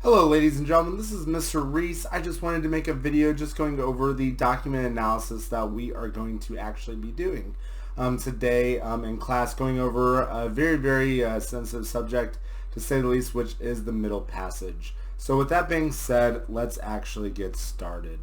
Hello ladies and gentlemen, this is Mr. Reese. I just wanted to make a video just going over the document analysis that we are going to actually be doing today in class, going over a very sensitive subject to say the least, which is the middle passage. So with that being said, let's actually get started.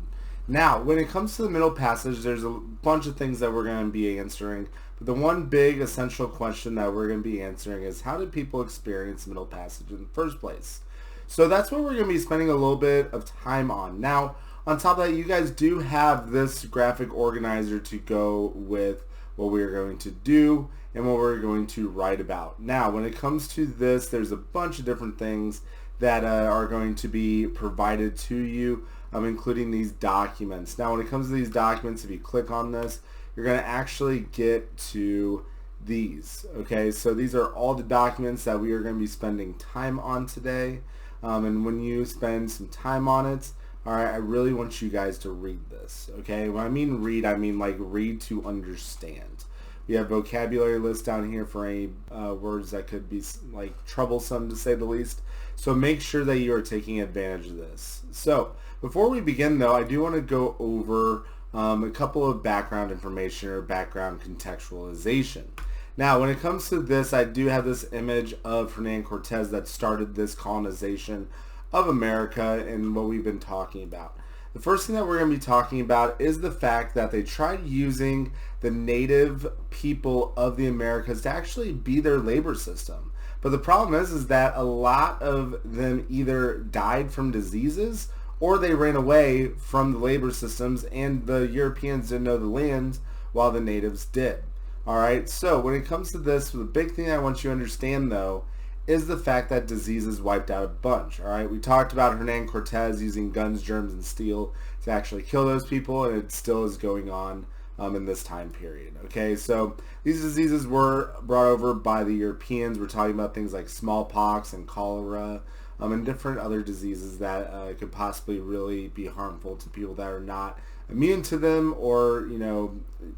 Now, when it comes to the middle passage, there's a bunch of things that we're going to be answering, but the one big essential question that we're going to be answering is, how did people experience middle passage in the first place? So that's what we're going to be spending a little bit of time on. Now, on top of that, you guys do have this graphic organizer to go with what we're going to do and what we're going to write about. Now, when it comes to this, there's a bunch of different things that are going to be provided to you, including these documents. Now, when it comes to these documents, if you click on this, you're going to actually get to these. Okay, so these are all the documents that we are going to be spending time on today. And when you spend some time on it, all right, I really want you guys to read this, okay? When I mean read, I mean like read to understand. We have vocabulary lists down here for any words that could be like troublesome to say the least. So make sure that you are taking advantage of this. So before we begin though, I do want to go over a couple of background information or background contextualization. Now, when it comes to this, I do have this image of Hernan Cortez that started this colonization of America and what we've been talking about. The first thing that we're going to be talking about is the fact that they tried using the native people of the Americas to actually be their labor system. But the problem is that a lot of them either died from diseases or they ran away from the labor systems, and the Europeans didn't know the land while the natives did. Alright, so when it comes to this, the big thing I want you to understand though is the fact that diseases wiped out a bunch. Alright, we talked about Hernan Cortez using guns, germs, and steel to actually kill those people, and it still is going on in this time period. Okay, so these diseases were brought over by the Europeans. We're talking about things like smallpox and cholera and different other diseases that could possibly really be harmful to people that are not immune to them or,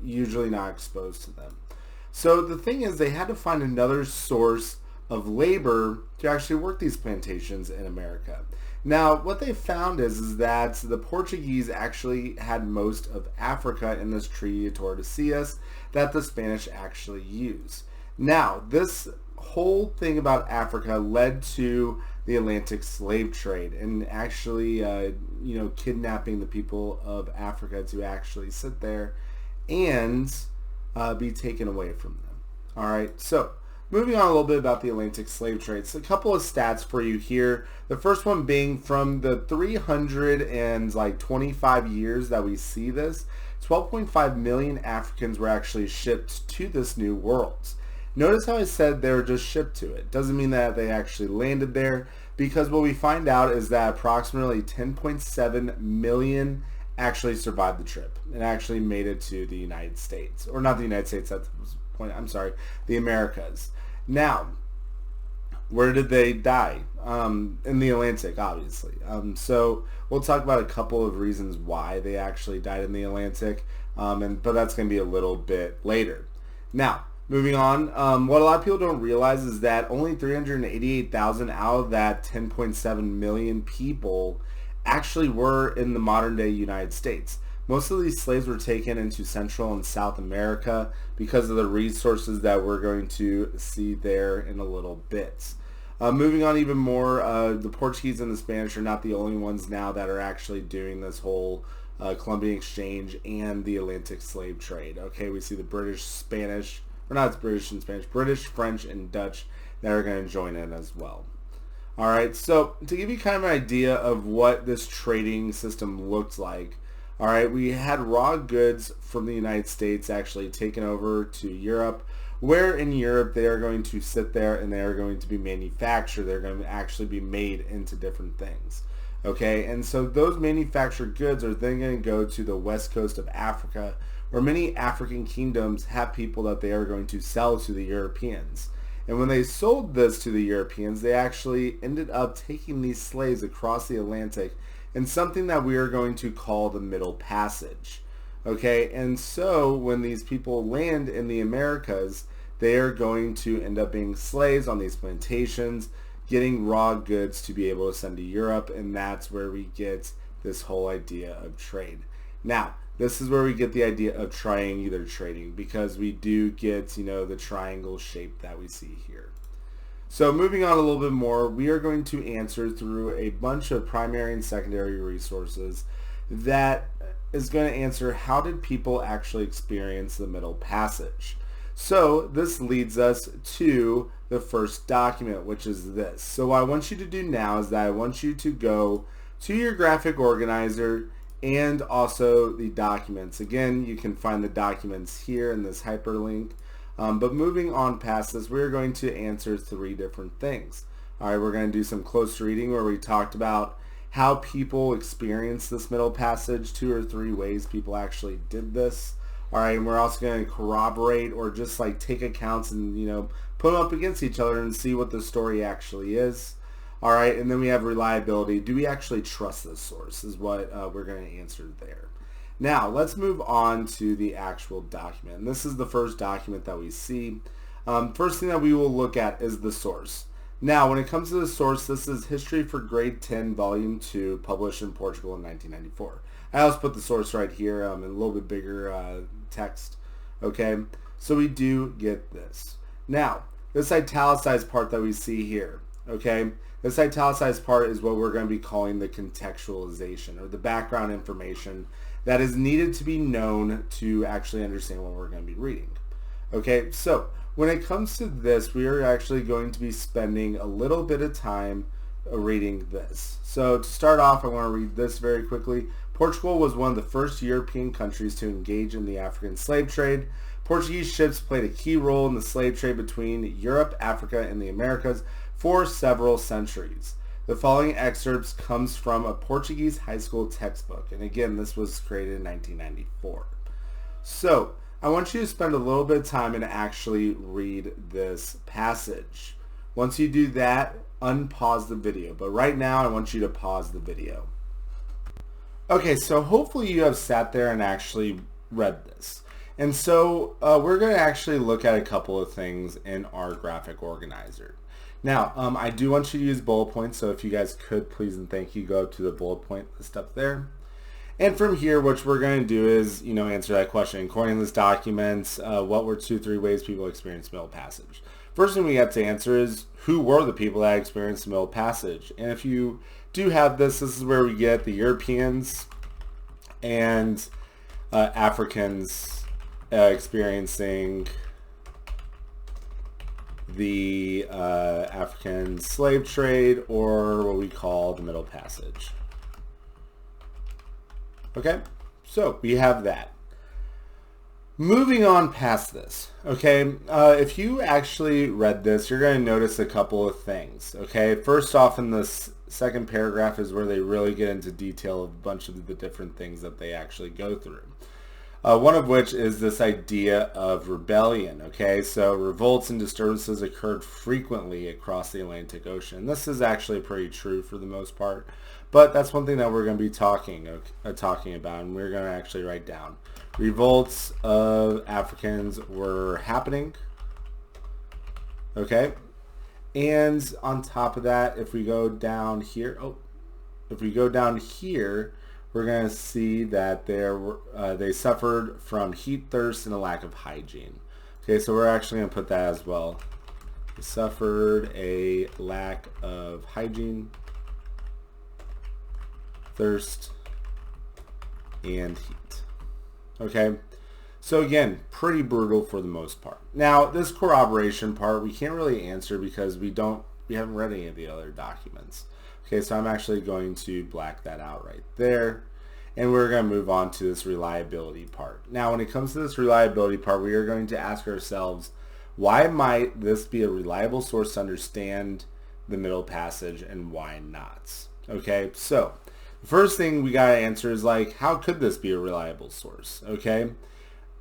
usually not exposed to them. So the thing is, they had to find another source of labor to actually work these plantations in America. Now, what they found is that the Portuguese actually had most of Africa in this Treaty of Tordesillas that the Spanish actually used. Now, this whole thing about Africa led to the Atlantic slave trade and actually, kidnapping the people of Africa to actually sit there and be taken away from them. All right, so moving on a little bit about the Atlantic slave trade. So a couple of stats for you here. The first one being from the 325 years that we see this, 12.5 million Africans were actually shipped to this new world. Notice how I said they were just shipped to it. Doesn't mean that they actually landed there, because what we find out is that approximately 10.7 million actually survived the trip and actually made it to the United States. Or not the United States, that's the point, I'm sorry, the Americas. Now, where did they die? In the Atlantic, obviously. So we'll talk about a couple of reasons why they actually died in the Atlantic, but that's going to be a little bit later. Now, moving on, what a lot of people don't realize is that only 388,000 out of that 10.7 million people actually were in the modern day United States. Most of these slaves were taken into Central and South America because of the resources that we're going to see there in a little bit. Moving on even more, the Portuguese and the Spanish are not the only ones now that are actually doing this whole Columbian exchange and the Atlantic slave trade. Okay, we see the British, Spanish, or not British and Spanish, British, French, and Dutch that are going to join in as well. All right, so to give you kind of an idea of what this trading system looked like, all right, we had raw goods from the United States actually taken over to Europe, where in Europe they are going to sit there and they are going to be manufactured. They're going to actually be made into different things. Okay, and so those manufactured goods are then going to go to the west coast of Africa, where many African kingdoms have people that they are going to sell to the Europeans. And when they sold this to the Europeans, they actually ended up taking these slaves across the Atlantic in something that we are going to call the Middle Passage. Okay, and so when these people land in the Americas, they are going to end up being slaves on these plantations, getting raw goods to be able to send to Europe, and that's where we get this whole idea of trade. Now, this is where we get the idea of triangular trading, because we do get, you know, the triangle shape that we see here. So moving on a little bit more, we are going to answer through a bunch of primary and secondary resources that is going to answer how did people actually experience the Middle Passage. So this leads us to the first document, which is this. So what I want you to do now is that I want you to go to your graphic organizer and also the documents. Again, you can find the documents here in this hyperlink. But moving on past this, we're going to answer 3 different things. All right, we're going to do some close reading where we talked about how people experience this Middle Passage, 2 or 3 ways people actually did this. All right, and we're also going to corroborate, or just like take accounts and, you know, put them up against each other and see what the story actually is. All right, and then we have reliability. Do we actually trust this source is what we're going to answer there. Now, let's move on to the actual document. And this is the first document that we see. First thing that we will look at is the source. Now, when it comes to the source, this is History for Grade 10, Volume 2, published in Portugal in 1994. I also put the source right here in a little bit bigger text. Okay, so we do get this. Now, this italicized part that we see here, okay, this italicized part is what we're going to be calling the contextualization, or the background information that is needed to be known to actually understand what we're going to be reading. Okay, so when it comes to this, we are actually going to be spending a little bit of time reading this. So to start off, I want to read this very quickly. Portugal was one of the first European countries to engage in the African slave trade. Portuguese ships played a key role in the slave trade between Europe, Africa, and the Americas for several centuries. The following excerpts comes from a Portuguese high school textbook. And again, this was created in 1994. So I want you to spend a little bit of time and actually read this passage. Once you do that, unpause the video. But right now, I want you to pause the video. Okay, so hopefully you have sat there and actually read this. And so we're going to actually look at a couple of things in our graphic organizer. Now, I do want you to use bullet points, so if you guys could, please and thank you, go to the bullet point list up there. And from here, what we're going to do is, you know, answer that question. According to this document, what were 2 or 3 ways people experienced Middle Passage? First thing we have to answer is, who were the people that experienced the Middle Passage? And if you do have this, this is where we get the Europeans and Africans experiencing the African slave trade, or what we call the Middle Passage. Okay, so we have that. Moving on past this, okay, if you actually read this, you're going to notice a couple of things, okay? First off, in this second paragraph is where they really get into detail of a bunch of the different things that they actually go through. One of which is this idea of rebellion, okay? So revolts and disturbances occurred frequently across the Atlantic Ocean. This is actually pretty true for the most part, but that's one thing that we're going to be talking about, and we're going to actually write down. Revolts of Africans were happening, okay? And on top of that, if we go down here, we're going to see that they suffered from heat, thirst, and a lack of hygiene. Okay, so we're actually going to put that as well. They suffered a lack of hygiene, thirst, and heat. Okay, so again, pretty brutal for the most part. Now, this corroboration part, we can't really answer because we haven't read any of the other documents. Okay, so I'm actually going to black that out right there. And we're going to move on to this reliability part. Now, when it comes to this reliability part, we are going to ask ourselves, why might this be a reliable source to understand the Middle Passage, and why not? Okay, so the first thing we got to answer is, like, how could this be a reliable source? Okay,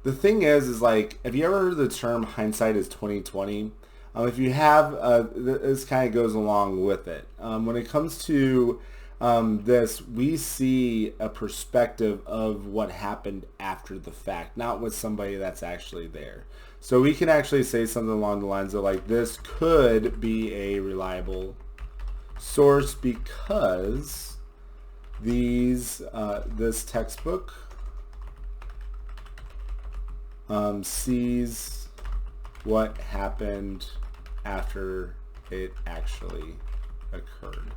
the thing is like, have you ever heard the term hindsight is 20/20? If you have, this kind of goes along with it. When it comes to this, we see a perspective of what happened after the fact, not with somebody that's actually there. So we can actually say something along the lines of, like, this could be a reliable source because this textbook sees what happened after it actually occurred.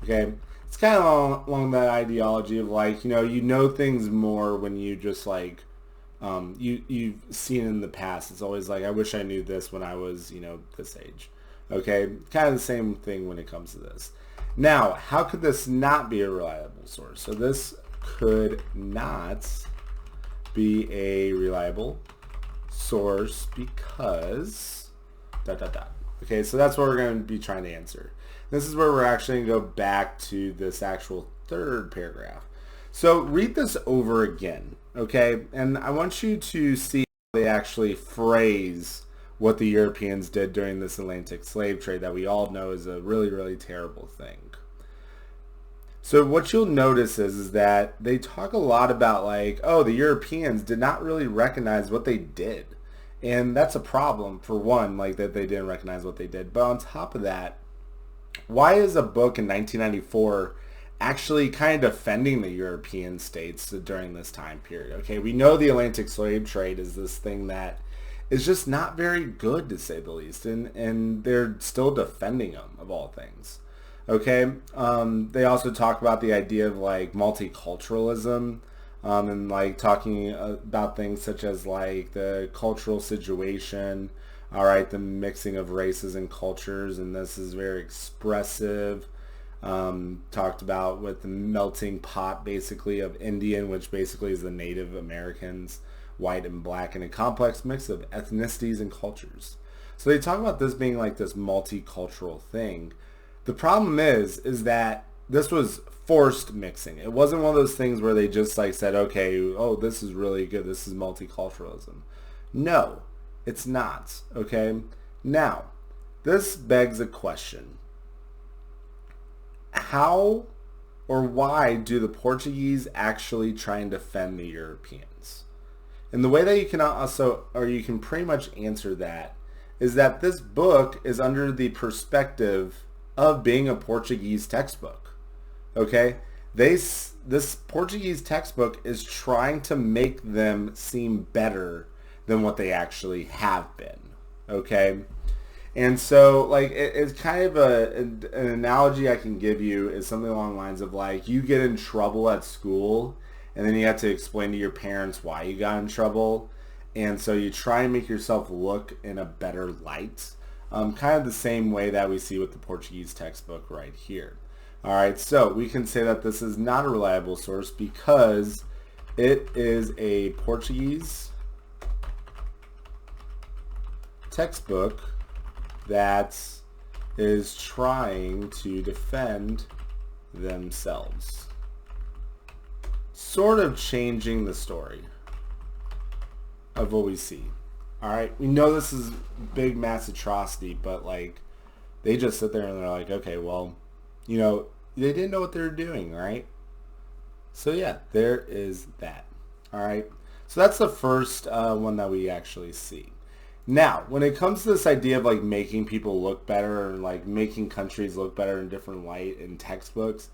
Okay, it's kind of along that ideology of like, you know things more when you just like, you've seen in the past. It's always like, I wish I knew this when I was, this age. Okay, kind of the same thing when it comes to this. Now, how could this not be a reliable source? So this could not be a reliable source because ... Okay, so that's what we're going to be trying to answer. This is where we're actually going to go back to this actual third paragraph. So read this over again, okay? And I want you to see how they actually phrase what the Europeans did during this Atlantic slave trade that we all know is a really, really terrible thing. So what you'll notice is that they talk a lot about like, oh, the Europeans did not really recognize what they did. And that's a problem, for one, like that they didn't recognize what they did. But on top of that, why is a book in 1994 actually kind of defending the European states during this time period? Okay, we know the Atlantic slave trade is this thing that is just not very good, to say the least, and they're still defending them, of all things. Okay, they also talk about the idea of like multiculturalism, and like talking about things such as like the cultural situation, all right, the mixing of races and cultures, and this is very expressive. Talked about with the melting pot basically of Indian, which basically is the Native Americans, white and black, and a complex mix of ethnicities and cultures. So they talk about this being like this multicultural thing. The problem is that this was forced mixing. It wasn't one of those things where they just like said, okay, oh, this is really good, this is multiculturalism. No, it's not. Okay, now this begs a question: how or why do the Portuguese actually try and defend the Europeans? And the way that you can also, or you can pretty much answer that, is that this book is under the perspective of being a Portuguese textbook. Okay, this Portuguese textbook is trying to make them seem better than what they actually have been. Okay, and so like it's kind of an analogy I can give you is something along the lines of like, you get in trouble at school and then you have to explain to your parents why you got in trouble, and so you try and make yourself look in a better light. Kind of the same way that we see with the Portuguese textbook right here. All right, so we can say that this is not a reliable source because it is a Portuguese textbook that is trying to defend themselves. Sort of changing the story of what we see. All right, we know this is big mass atrocity, but like they just sit there and they're like, okay, well, they didn't know what they were doing, right? So yeah, there is that. All right, so that's the first one that we actually see. Now, when it comes to this idea of like making people look better and like making countries look better in different light in textbooks,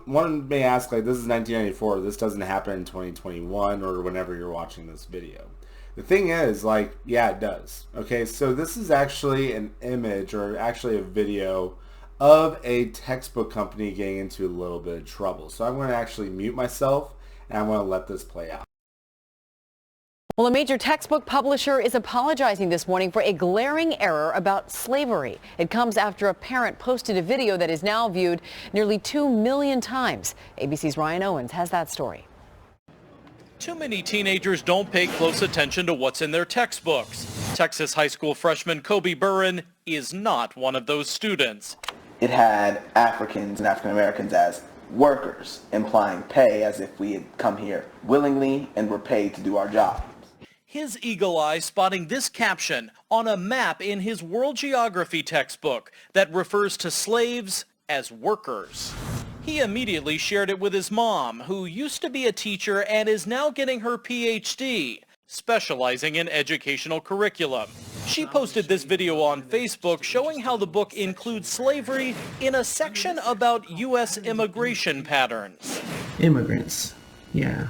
one may ask, like, this is 1994, this doesn't happen in 2021 or whenever you're watching this video. The thing is, like, yeah, it does. Okay, so this is actually an image or actually a video of a textbook company getting into a little bit of trouble. So I'm going to actually mute myself and I'm going to let this play out. Well, a major textbook publisher is apologizing this morning for a glaring error about slavery. It comes after a parent posted a video that is now viewed nearly 2 million times. ABC's Ryan Owens has that story. Too many teenagers don't pay close attention to what's in their textbooks. Texas high school freshman Kobe Burren is not one of those students. It had Africans and African Americans as workers, implying pay as if we had come here willingly and were paid to do our job. His eagle eye spotting this caption on a map in his world geography textbook that refers to slaves as workers. He immediately shared it with his mom, who used to be a teacher and is now getting her PhD, specializing in educational curriculum. She posted this video on Facebook showing how the book includes slavery in a section about U.S. immigration patterns. Immigrants. Yeah,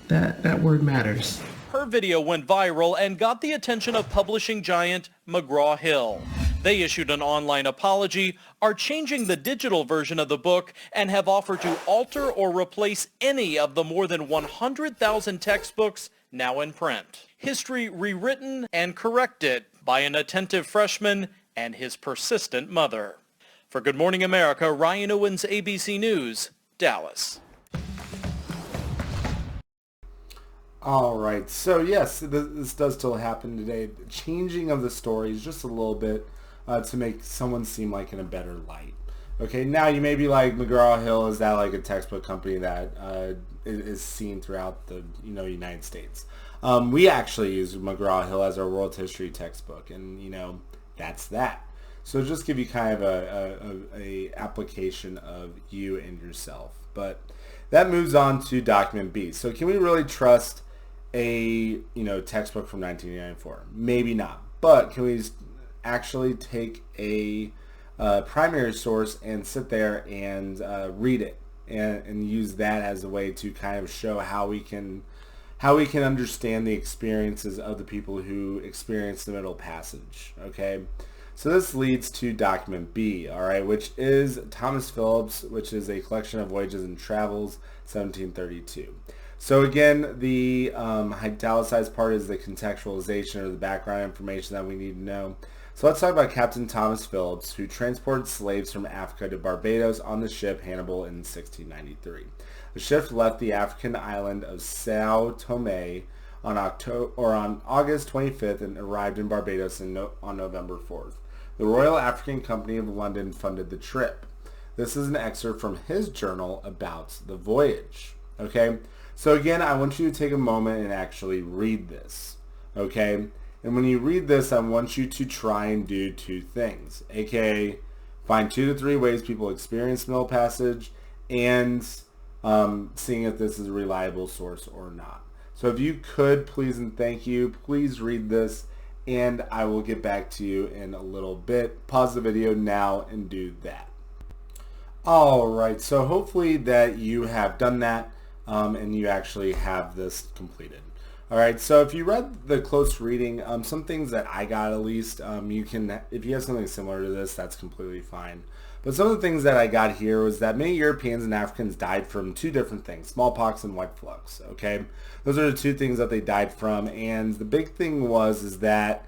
that word matters. Her video went viral and got the attention of publishing giant McGraw-Hill. They issued an online apology, are changing the digital version of the book, and have offered to alter or replace any of the more than 100,000 textbooks now in print. History rewritten and corrected by an attentive freshman and his persistent mother. For Good Morning America, Ryan Owens, ABC News, Dallas. All right, so yes, this does still happen today. The changing of the stories just a little bit to make someone seem like in a better light. Okay, now you may be like, McGraw-Hill, is that like a textbook company that is seen throughout the United States? We actually use McGraw-Hill as our world history textbook, and that's that. So just give you kind of a application of you and yourself. But that moves on to document B. So can we really trust a textbook from 1994? Maybe not. But can we actually take a primary source and sit there and read it and use that as a way to kind of show how we can understand the experiences of the people who experienced the Middle Passage? Okay, so this leads to document B, all right, which is Thomas Phillips, which is a collection of voyages and travels, 1732. So again, the italicized part is the contextualization or the background information that we need to know. So let's talk about Captain Thomas Phillips, who transported slaves from Africa to Barbados on the ship Hannibal in 1693. The ship left the African island of Sao Tome on August 25th and arrived in Barbados on November 4th. The Royal African Company of London funded the trip. This is an excerpt from his journal about the voyage. Okay, so again, I want you to take a moment and actually read this. Okay, and when you read this, I want you to try and do two things, aka find 2 to 3 ways people experience Middle Passage, and seeing if this is a reliable source or not. So if you could, please and thank you, please read this, and I will get back to you in a little bit. Pause the video now and do that. All right, so hopefully that you have done that and you actually have this completed. All right, so if you read the close reading, some things that I got at least, you can, if you have something similar to this, that's completely fine. But some of the things that I got here was that many Europeans and Africans died from 2 different things, smallpox and white flux, okay? Those are the 2 things that they died from, and the big thing is that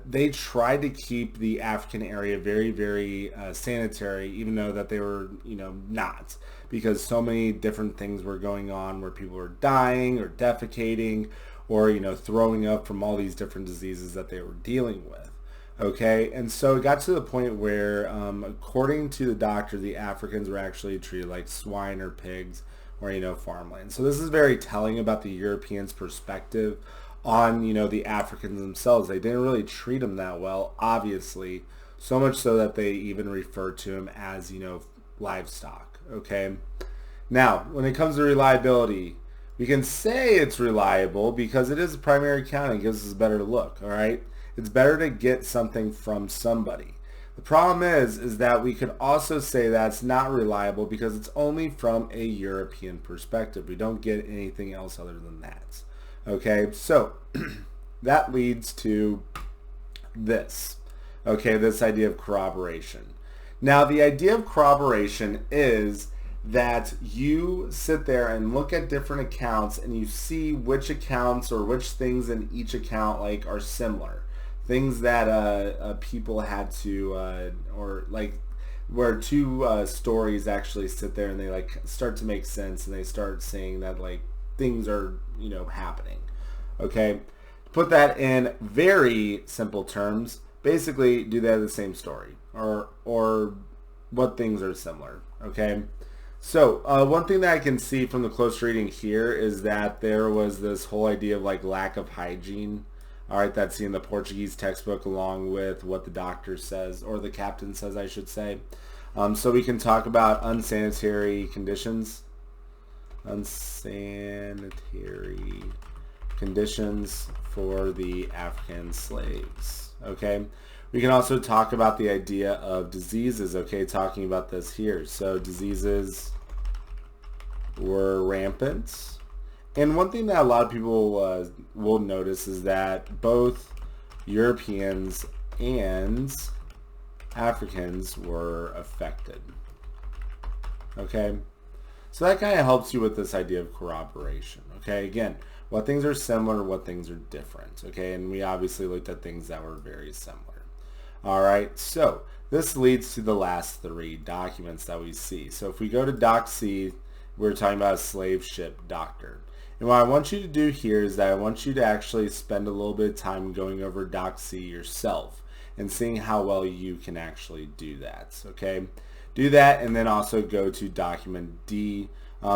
they tried to keep the African area very, very sanitary, even though that they were, not, because so many different things were going on where people were dying or defecating or, throwing up from all these different diseases that they were dealing with. Okay, and so it got to the point where, according to the doctor, the Africans were actually treated like swine or pigs or, farmland. So this is very telling about the Europeans' perspective on, the Africans themselves. They didn't really treat them that well, obviously, so much so that they even refer to them as, livestock, okay? Now, when it comes to reliability, we can say it's reliable because it is a primary account and gives us a better look, all right? It's better to get something from somebody. The problem is that we could also say that's not reliable because it's only from a European perspective. We don't get anything else other than that. Okay, so that leads to this. Okay, this idea of corroboration. Now, the idea of corroboration is that you sit there and look at different accounts and you see which accounts or which things in each account are similar. Things that people had to, or where 2 stories actually sit there and they start to make sense and they start saying that things are, happening. Okay? To put that in very simple terms, basically, do they have the same story? Or what things are similar? Okay? So, one thing that I can see from the close reading here is that there was this whole idea of lack of hygiene. All right, that's in the Portuguese textbook along with what the doctor says, or the captain says, I should say. So we can talk about unsanitary conditions. Unsanitary conditions for the African slaves. okay? We can also talk about the idea of diseases, okay, talking about this here. So diseases were rampant. And one thing that a lot of people will notice is that both Europeans and Africans were affected, okay? So that kind of helps you with this idea of corroboration, okay? Again, what things are similar, what things are different, okay? And we obviously looked at things that were very similar. All right, so this leads to the last three documents that we see. So if we go to Doc C, we're talking about a slave ship doctor. And what I want you to do here is that I want you to actually spend a little bit of time going over Doc C yourself and seeing how well you can actually do that, okay? Do that, and then also go to document D.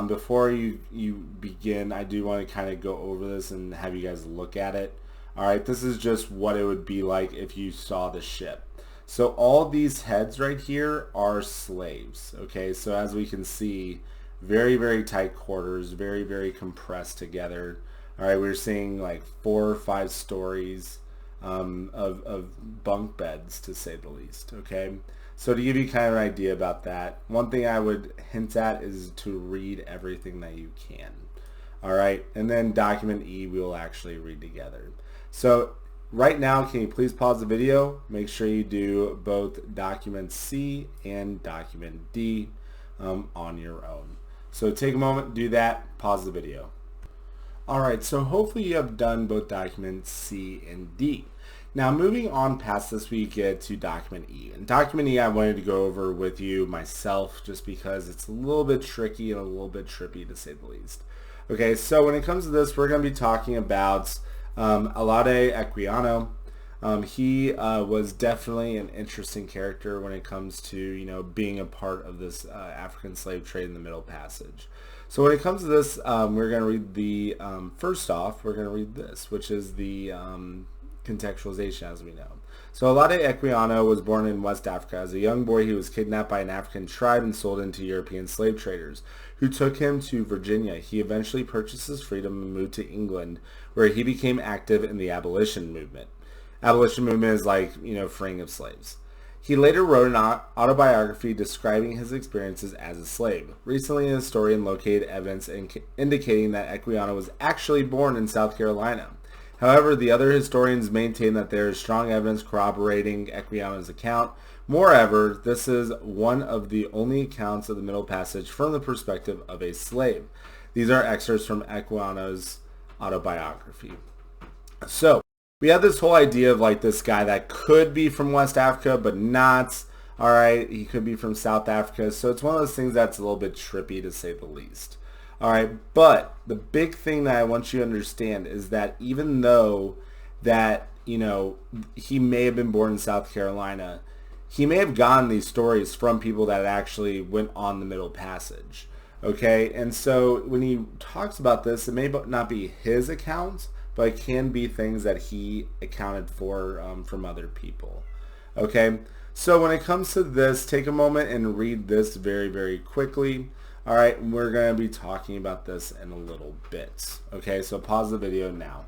Before you begin, I do want to kind of go over this and have you guys look at it. All right, this is just what it would be like if you saw the ship. So all these heads right here are slaves, okay? So as we can see, very, very tight quarters, very, very compressed together. All right, we're seeing like 4 or 5 stories of bunk beds, to say the least, okay? So to give you kind of an idea about that, one thing I would hint at is to read everything that you can. All right, and then document E we will actually read together. So right now, can you please pause the video? Make sure you do both document C and document D on your own. So take a moment, do that, pause the video. All right, so hopefully you have done both document C and D. Now moving on past this, we get to document E. And document E I wanted to go over with you myself just because it's a little bit tricky and a little bit trippy, to say the least. Okay, so when it comes to this, we're going to be talking about Alade Equiano. He was definitely an interesting character when it comes to, you know, being a part of this African slave trade in the Middle Passage. So when it comes to this, we're going to read the, first off, we're going to read this, which is the contextualization, as we know. So Alade Equiano was born in West Africa. As a young boy, he was kidnapped by an African tribe and sold into European slave traders, who took him to Virginia. He eventually purchased his freedom and moved to England, where he became active in the abolition movement. Abolition movement is like, you know, freeing of slaves. He later wrote an autobiography describing his experiences as a slave. Recently, an historian located evidence indicating that Equiano was actually born in South Carolina. However, the other historians maintain that there is strong evidence corroborating Equiano's account. Moreover, this is one of the only accounts of the Middle Passage from the perspective of a slave. These are excerpts from Equiano's autobiography. So, we have this whole idea of like this guy that could be from West Africa, but not. All right, he could be from South Africa. So it's one of those things that's a little bit trippy, to say the least. All right, but the big thing that I want you to understand is that even though that, you know, he may have been born in South Carolina, he may have gotten these stories from people that actually went on the Middle Passage, okay? And so when he talks about this, it may not be his account, but it can be things that he accounted for from other people, okay? So when it comes to this, take a moment and read this very, very quickly. All right, we're going to be talking about this in a little bit. Okay, so pause the video now.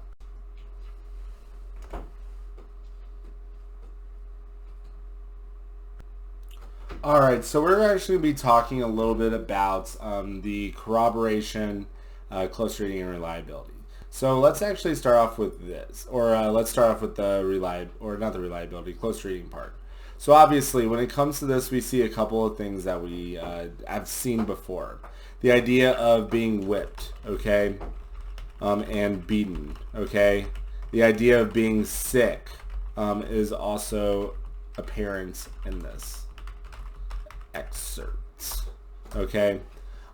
All right, so we're actually going to be talking a little bit about the corroboration, close reading, and reliability. So let's actually start off with this, or let's start off with the reliability, close reading part. So obviously, when it comes to this, we see a couple of things that we have seen before. The idea of being whipped, okay, and beaten, okay. The idea of being sick is also apparent in this excerpt, okay.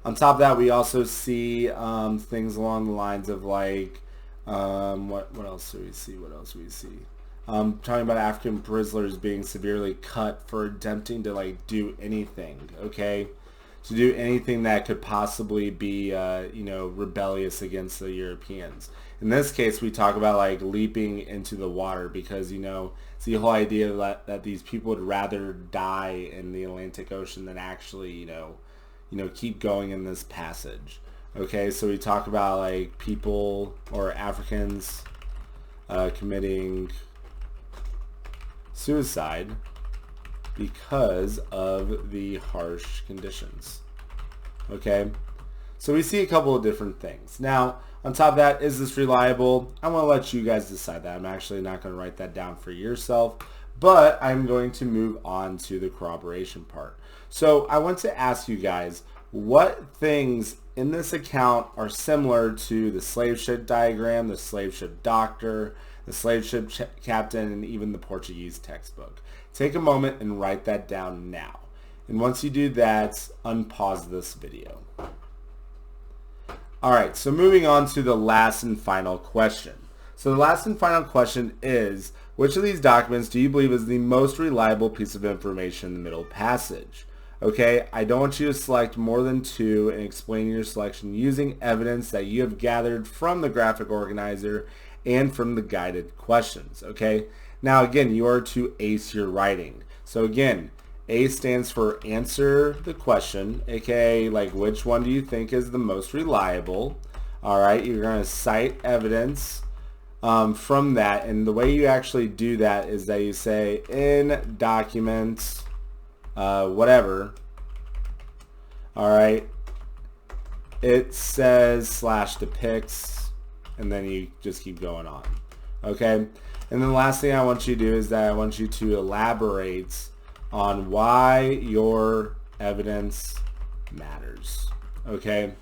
On top of that, we also see things along the lines of like, what else do we see? What else do we see? Talking about African prisoners being severely cut for attempting to like do anything, okay? To do anything that could possibly be, you know, rebellious against the Europeans. In this case, we talk about like leaping into the water because, you know, it's the whole idea that these people would rather die in the Atlantic Ocean than actually, you know, keep going in this passage. Okay, so we talk about like people or Africans committing suicide because of the harsh conditions. Okay, so we see a couple of different things. Now, on top of that, is this reliable? I'm going to let you guys decide that. I'm actually not going to write that down for yourself, but I'm going to move on to the corroboration part. So I want to ask you guys, what things in this account are similar to the slave ship diagram, the slave ship doctor, the slave ship captain, and even the Portuguese textbook? Take a moment and write that down now. And once you do that, unpause this video. Alright, so moving on to the last and final question. So the last and final question is, which of these documents do you believe is the most reliable piece of information in the middle passage? Okay, I don't want you to select more than two and explain your selection using evidence that you have gathered from the graphic organizer and from the guided questions. Okay, now again, you are to ace your writing. So again, A stands for answer the question, aka like which one do you think is the most reliable. Alright, you're going to cite evidence from that, and the way you actually do that is that you say in document whatever, alright, it says / depicts, and then you just keep going on. Okay, and then the last thing I want you to do is that I want you to elaborate on why your evidence matters. Okay,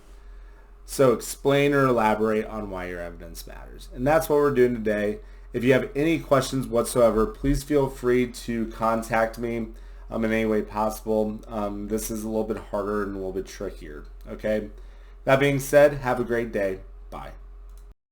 so explain or elaborate on why your evidence matters. And that's what we're doing today. If you have any questions whatsoever, please feel free to contact me in any way possible. This is a little bit harder and a little bit trickier. Okay, that being said, have a great day. Bye.